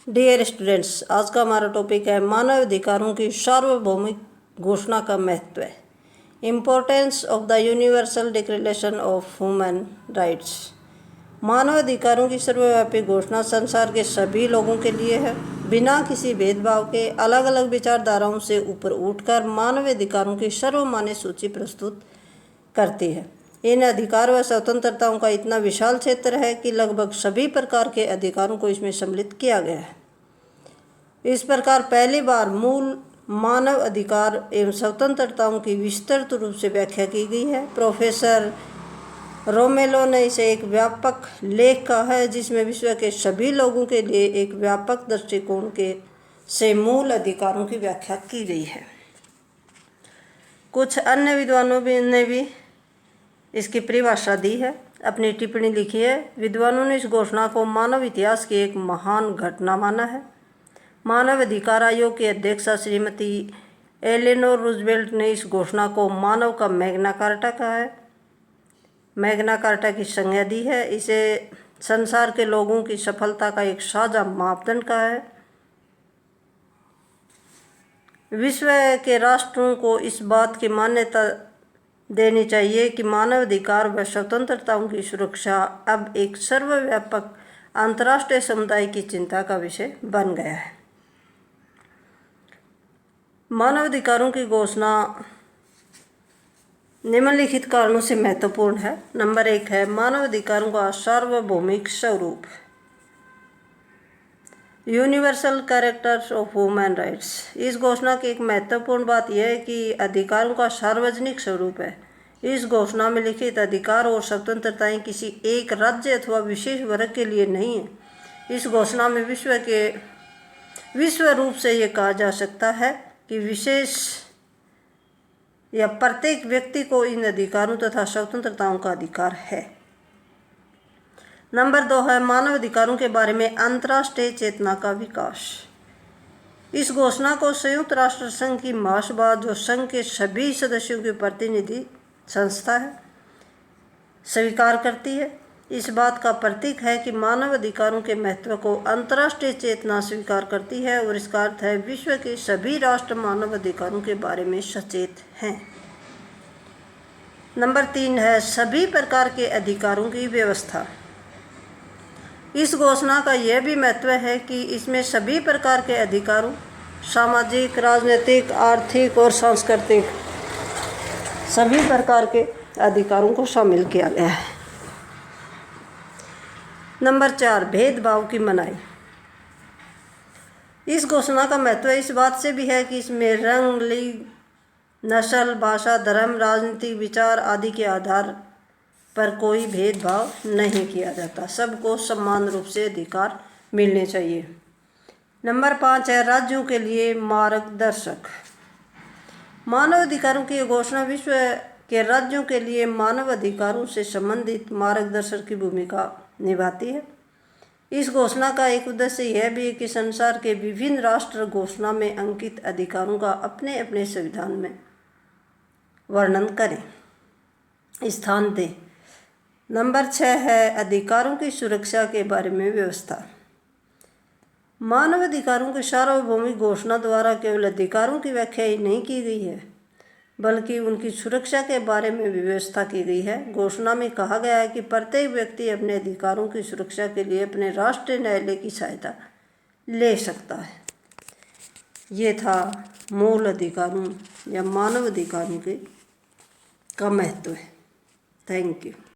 Dear students, आज का हमारा टॉपिक है मानव अधिकारों की सार्वभौमिक घोषणा का महत्व। Importance of the universal declaration of human rights. मानव अधिकारों की सर्वव्यापी घोषणा संसार के सभी लोगों के लिए है। बिना किसी भेदभाव के अलग अलग विचारधाराओं से ऊपर उठकर मानव अधिकारों की सर्वमान्य सूची प्रस्तुत करती है। इन अधिकार व स्वतंत्रताओं का इतना विशाल क्षेत्र है कि लगभग सभी प्रकार के अधिकारों को इसमें सम्मिलित किया गया है। इस प्रकार पहली बार मूल मानव अधिकार एवं स्वतंत्रताओं की विस्तृत रूप से व्याख्या की गई है। प्रोफेसर रोमेलो ने इसे एक व्यापक लेख कहा है, जिसमें विश्व के सभी लोगों के लिए एक व्यापक दृष्टिकोण से मूल अधिकारों की व्याख्या की गई है। कुछ अन्य विद्वानों ने भी इसकी परिभाषा दी है, अपनी टिप्पणी लिखी है। विद्वानों ने इस घोषणा को मानव इतिहास की एक महान घटना माना है। मानव अधिकार आयोग की अध्यक्षा श्रीमती एलेनोर रूजवेल्ट ने इस घोषणा को मानव का मैग्ना कार्टा कहा है, मैग्ना कार्टा की संज्ञा दी है। इसे संसार के लोगों की सफलता का एक साझा मापदंड कहा है। विश्व के राष्ट्रों को इस बात की मान्यता देनी चाहिए कि मानव अधिकार व स्वतंत्रताओं की सुरक्षा अब एक सर्वव्यापक अंतर्राष्ट्रीय समुदाय की चिंता का विषय बन गया है। मानव अधिकारों की घोषणा निम्नलिखित कारणों से महत्वपूर्ण है। नंबर 1 है मानव अधिकारों का सार्वभौमिक स्वरूप, universal characters of human rights. इस घोषणा की एक महत्वपूर्ण बात यह है कि अधिकारों का सार्वजनिक स्वरूप है। इस घोषणा में लिखित अधिकार और स्वतंत्रताएं किसी एक राज्य अथवा विशेष वर्ग के लिए नहीं है। इस घोषणा में विश्व रूप से ये कहा जा सकता है कि विशेष या प्रत्येक व्यक्ति को इन अधिकारों तथा स्वतंत्रताओं का अधिकार है। नंबर 2 है मानव अधिकारों के बारे में अंतर्राष्ट्रीय चेतना का विकास। इस घोषणा को संयुक्त राष्ट्र संघ की महासभा, जो संघ के सभी सदस्यों की प्रतिनिधि संस्था है, स्वीकार करती है। इस बात का प्रतीक है कि मानव अधिकारों के महत्व को अंतर्राष्ट्रीय चेतना स्वीकार करती है और इसका अर्थ है विश्व के सभी राष्ट्र मानव अधिकारों के बारे में सचेत हैं। नंबर 3 है सभी प्रकार के अधिकारों की व्यवस्था। इस घोषणा का यह भी महत्व है कि इसमें सभी प्रकार के अधिकारों, सामाजिक, राजनीतिक, आर्थिक और सांस्कृतिक सभी प्रकार के अधिकारों को शामिल किया गया है। नंबर 4 भेदभाव की मनाही। इस घोषणा का महत्व इस बात से भी है कि इसमें रंग, लिंग, नस्ल, भाषा, धर्म, राजनीतिक विचार आदि के आधार पर कोई भेदभाव नहीं किया जाता। सबको समान रूप से अधिकार मिलने चाहिए। नंबर 5 है राज्यों के लिए मार्गदर्शक। मानव अधिकारों की घोषणा विश्व के राज्यों के लिए मानव अधिकारों से संबंधित मार्गदर्शक की भूमिका निभाती है। इस घोषणा का एक उद्देश्य यह भी है कि संसार के विभिन्न राष्ट्र घोषणा में अंकित अधिकारों का अपने अपने संविधान में वर्णन करें, स्थान दें। नंबर 6 है अधिकारों की सुरक्षा के बारे में व्यवस्था। मानव अधिकारों की सार्वभौमिक घोषणा द्वारा केवल अधिकारों की व्याख्या ही नहीं की गई है, बल्कि उनकी सुरक्षा के बारे में व्यवस्था की गई है। घोषणा में कहा गया है कि प्रत्येक व्यक्ति अपने अधिकारों की सुरक्षा के लिए अपने राष्ट्रीय न्यायालय की सहायता ले सकता है। ये था मूल अधिकारों या मानव अधिकारों का महत्व है। Thank you.